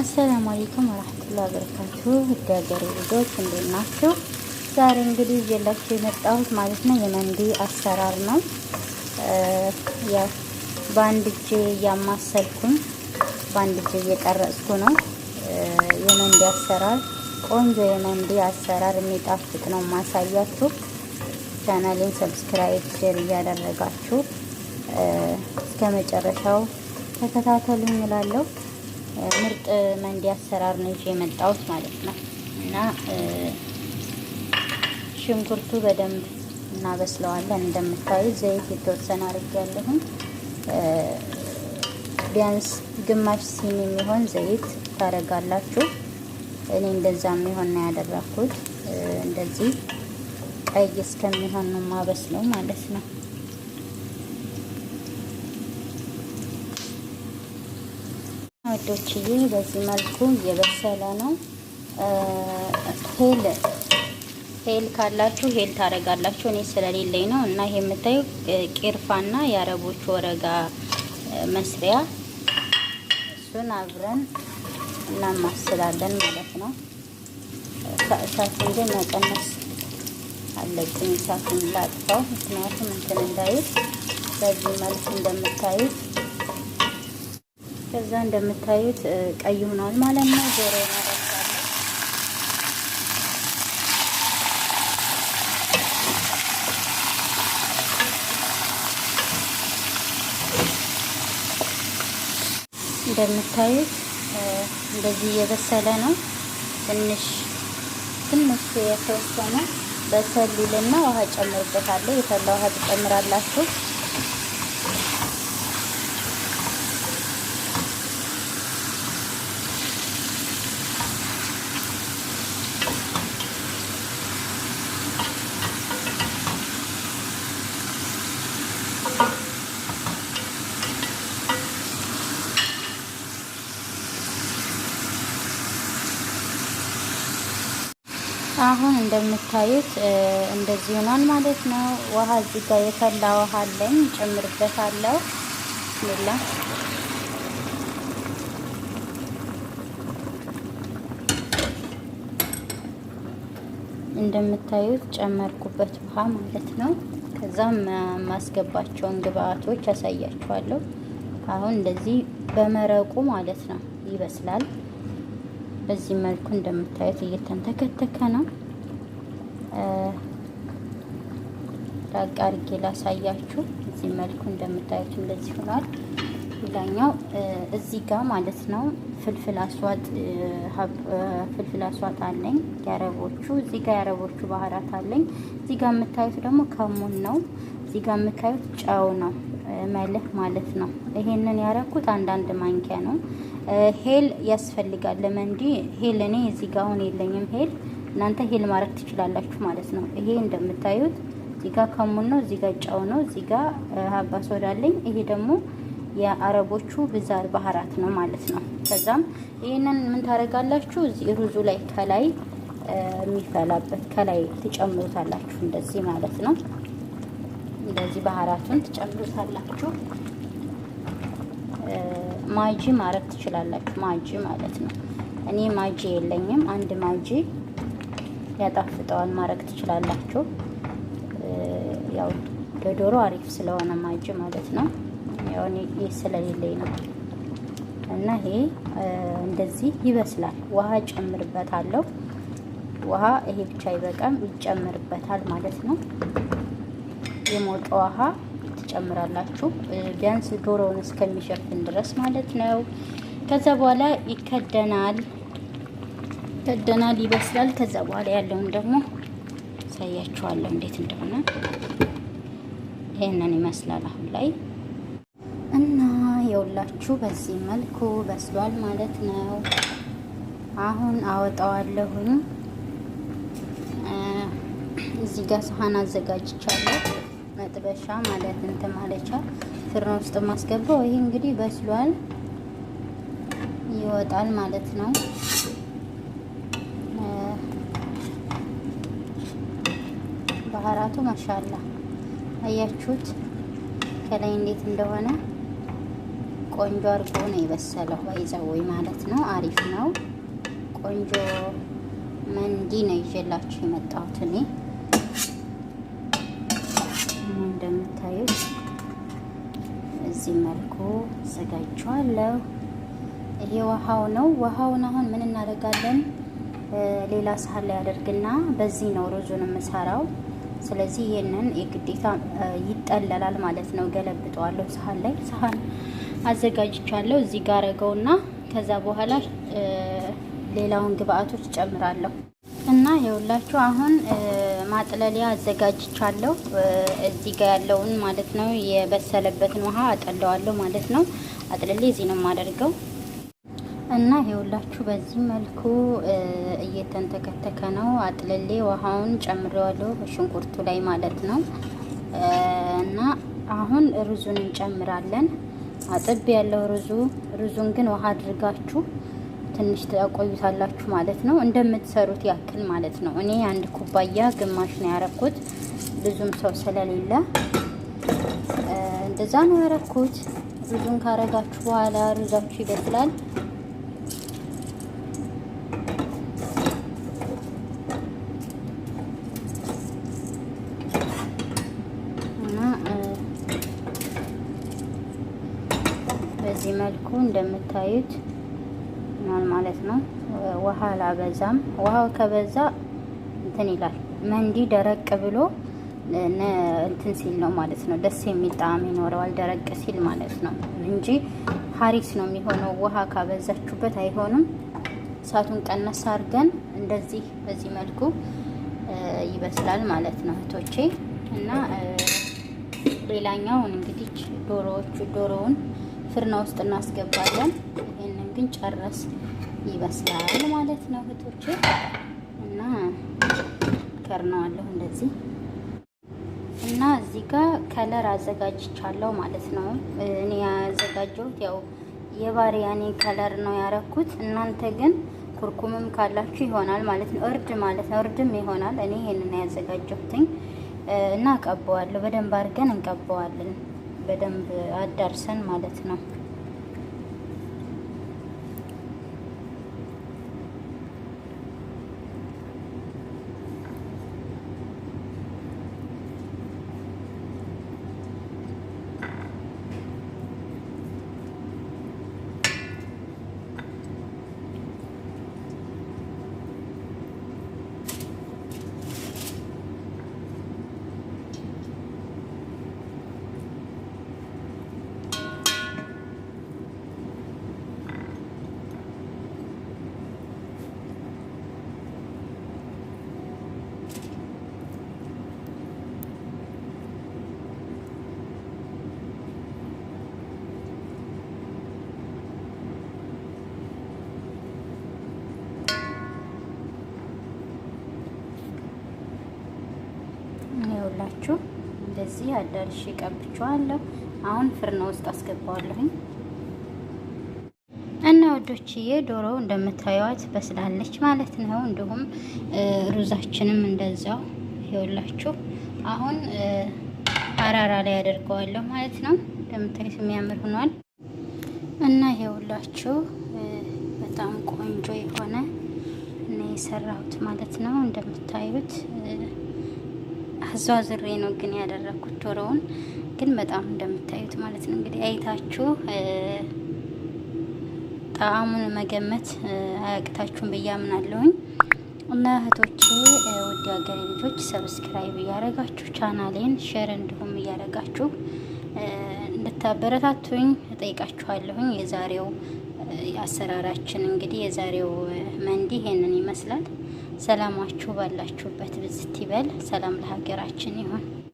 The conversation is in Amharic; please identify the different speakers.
Speaker 1: አሰላሙ አለይኩም ወራህመቱላሂ ወበረካቱሁ። ውድ ሀገሬ ልጆች እንዴት ናችሁ? ዛሬ እንግዲህ ይዤላችሁ የመጣሁት ማለት ነው የመንዲ አሰራር ነው። ያው በአንድ እጄ እያማሰልኩኝ በአንድ እጄ እየቀረጽኩ ነው። የመንዲ አሰራር ቆንጆ የመንዲ አሰራር የሚጣፍጥ ነው ማሳያችሁ። ቻናሌን ሰብስክራይብ፣ ሼር እያደረጋችሁ እስከ መጨረሻው ተከታተሉኝ እላለሁ። ምርጥ መንዲ አሰራር ነው ይዤ የመጣሁት ማለት ነው። እና ሽንኩርቱ በደንብ እናበስለዋለን። እንደምታዩት ዘይት የተወሰነ አድርጌያለሁ። ቢያንስ ግማሽ ሲኒ የሚሆን ዘይት ታደርጋላችሁ። እኔ እንደዛ የሚሆን ነው ያደረኩት። እንደዚህ ቀይ እስከሚሆን ነው ማበስለው ማለት ነው። ወዶችዬ በዚህ መልኩ እየበሰለ ነው። ሄል ካላችሁ ሄል ታረጋላችሁ። እኔ ስለሌለኝ ነው። እና ይሄ የምታዩ ቂርፋና የአረቦች ወረጋ መስሪያ፣ እሱን አብረን እናማስላለን ማለት ነው። እሳቱን ግን መቀነስ አለብኝ። እሳቱን ላጥፋው፣ ምክንያቱም እንትን እንዳይል። በዚህ መልኩ እንደምታዩት ከዛ እንደምታዩት ቀይ ሆኗል ማለት ነው። ዞሮ እናደርጋለን። እንደምታዩት እንደዚህ እየበሰለ ነው። ትንሽ የተወሰነ በሰሊልና ውሃ ጨምርበታለሁ። የፈላ ውሃ ትጨምራላችሁ። አሁን እንደምታዩት እንደዚህ ሆኗል ማለት ነው። ውሃ እዚህ ጋር የፈላ ውሃ አለኝ፣ ጨምርበታለሁ። ቢስሚላ እንደምታዩት ጨመርኩበት ውሃ ማለት ነው። ከዛም ማስገባቸውን ግብአቶች ያሳያችኋለሁ። አሁን እንደዚህ በመረቁ ማለት ነው ይበስላል። በዚህ መልኩ እንደምታዩት እየተንተከተከ ነው። ዳቅ አድርጌ ላሳያችሁ። በዚህ መልኩ እንደምታዩት እንደዚህ ሆኗል። ሌላኛው እዚህ ጋር ማለት ነው ፍልፍል አስዋጥ አለኝ የአረቦቹ። እዚህ ጋር የአረቦቹ ባህራት አለኝ። እዚህ ጋር የምታዩት ደግሞ ከሙን ነው። እዚህ ጋር የምታዩት ጨው ነው፣ መልህ ማለት ነው። ይሄንን ያረኩት አንዳንድ ማንኪያ ነው። ሄል ያስፈልጋል ለመንዲ። ሄል እኔ እዚህ ጋር አሁን የለኝም ሄል። እናንተ ሄል ማድረግ ትችላላችሁ ማለት ነው። ይሄ እንደምታዩት እዚህ ጋር ከሙን ነው፣ እዚህ ጋር ጨው ነው፣ እዚህ ጋር ሀባ ሶዳ አለኝ። ይሄ ደግሞ የአረቦቹ ብዛር ባህራት ነው ማለት ነው። ከዛም ይሄንን ምን ታደርጋላችሁ? እዚህ ሩዙ ላይ ከላይ የሚፈላበት ከላይ ትጨምሩታላችሁ፣ እንደዚህ ማለት ነው። እንደዚህ ባህራቱን ትጨምሩታላችሁ። ማጂ ማድረግ ትችላላችሁ፣ ማጂ ማለት ነው። እኔ ማጂ የለኝም፣ አንድ ማጂ ያጣፍጠዋል፣ ማድረግ ትችላላችሁ። ያው ለዶሮ አሪፍ ስለሆነ ማጂ ማለት ነው። ያው እኔ ስለሌለኝ ነው። እና ይሄ እንደዚህ ይበስላል። ውሃ ጨምርበታለሁ። ውሃ ይሄ ብቻ አይበቃም፣ ይጨምርበታል ማለት ነው። የሞቀ ውሃ ትጨምራላችሁ፣ ቢያንስ ዶሮውን እስከሚሸፍን ድረስ ማለት ነው። ከዛ በኋላ ይከደናል፣ ይበስላል። ከዛ በኋላ ያለውን ደግሞ ሳያችኋለሁ እንዴት እንደሆነ። ይሄንን ይመስላል አሁን ላይ። እና የውላችሁ በዚህ መልኩ በስሏል ማለት ነው። አሁን አወጣዋለሁኝ። እዚህ ጋር ሰሃን አዘጋጅቻለሁ፣ መጥበሻ ማለት እንትን ማለቻ ፍርን ውስጥ ማስገባው። ይሄ እንግዲህ በስሏል፣ ይወጣል ማለት ነው። ባህራቱ ማሻአላ አያችሁት ከላይ እንዴት እንደሆነ ቆንጆ አድርጎ ነው የበሰለው። ባይዘወይ ማለት ነው። አሪፍ ነው። ቆንጆ መንዲ ነው ይዤላችሁ የመጣሁት እኔ። እንደምታዩት በዚህ መልኩ አዘጋጅቼዋለሁ። ይሄ ውሃው ነው። ውሃውን አሁን ምን እናደርጋለን? ሌላ ሳህን ላይ አደርግና በዚህ ነው ሩዙን የምሰራው። ስለዚህ ይሄንን የግዴታ ይጠለላል ማለት ነው። ገለብጠዋለሁ ሳህን ላይ። ሳህን አዘጋጅቻለሁ። እዚህ ጋር አረገውና ከዛ በኋላ ሌላውን ግብአቶች ጨምራለሁ እና ይኸውላችሁ አሁን ማጥለሊያ አዘጋጅቻለሁ። እዚህ ጋር ያለውን ማለት ነው የበሰለበትን ውሃ አጠለዋለሁ ማለት ነው። አጥልሌ እዚህ ነው የማደርገው እና ይኸውላችሁ በዚህ መልኩ እየተንተከተከ ነው። አጥልሌ ውሃውን ጨምሬዋለሁ በሽንኩርቱ ላይ ማለት ነው። እና አሁን ሩዙን እንጨምራለን። አጥብ ያለው ሩዙን ግን ውሃ አድርጋችሁ ትንሽ ታቆዩታላችሁ ማለት ነው። እንደምትሰሩት ያክል ማለት ነው። እኔ አንድ ኩባያ ግማሽ ነው ያረኩት፣ ብዙም ሰው ስለሌለ እንደዛ ነው ያረኩት። ሩዙን ካረጋችሁ በኋላ ሩዛችሁ ይበስላል። በዚህ መልኩ እንደምታዩት ማለት ነው። ውሃ አላበዛም። ውሃው ከበዛ እንትን ይላል። መንዲ ደረቅ ብሎ እንትን ሲል ነው ማለት ነው ደስ የሚል ጣዕም ይኖረዋል። ደረቅ ሲል ማለት ነው እንጂ ሀሪስ ነው የሚሆነው። ውሃ ካበዛችሁበት አይሆንም። እሳቱን ቀነስ አድርገን እንደዚህ በዚህ መልኩ ይበስላል ማለት ነው እህቶቼ። እና ሌላኛውን እንግዲህ ዶሮውን ፍርና ውስጥ እናስገባለን። ይሄንን ግን ጨረስ ይበስላል ማለት ነው እህቶቼ። እና ከርነዋለሁ እንደዚህ። እና እዚህ ጋር ከለር አዘጋጅቻለሁ ማለት ነው። እኔ ያዘጋጀሁት ያው የባሪያኔ ከለር ነው ያረኩት። እናንተ ግን ኩርኩምም ካላችሁ ይሆናል ማለት ነው። እርድ ማለት ነው። እርድም ይሆናል። እኔ ይሄንን ያዘጋጀሁትኝ እና ቀባዋለሁ። በደንብ አድርገን እንቀባዋለን። በደንብ አዳርሰን ማለት ነው። ይኸውላችሁ እንደዚህ አዳርሼ ቀብቼዋለሁ። አሁን ፍርና ውስጥ አስገባዋለሁኝ እና ወዶችዬ ዶሮው እንደምታዩት በስላለች ማለት ነው። እንዲሁም ሩዛችንም እንደዛው ይኸውላችሁ አሁን አራራ ላይ አደርገዋለሁ ማለት ነው። እንደምታዩት የሚያምር ሆኗል እና ይኸውላችሁ በጣም ቆንጆ የሆነ እና የሰራሁት ማለት ነው። እንደምታዩት አዟዝሬ ነው ግን ያደረኩት ዶሮውን ግን በጣም እንደምታዩት ማለት ነው። እንግዲህ አይታችሁ ጣዕሙን መገመት አያቅታችሁም ብዬ አምናለሁኝ። እና እህቶቼ ውድ ሀገሬ ልጆች ሰብስክራይብ እያደረጋችሁ ቻናሌን ሼር እንዲሁም እያደረጋችሁ እንድታበረታቱኝ እጠይቃችኋለሁኝ። የዛሬው አሰራራችን እንግዲህ የዛሬው መንዲ ይሄንን ይመስላል። ሰላማችሁ ባላችሁበት ብዝት ይበል። ሰላም ለሀገራችን ይሁን።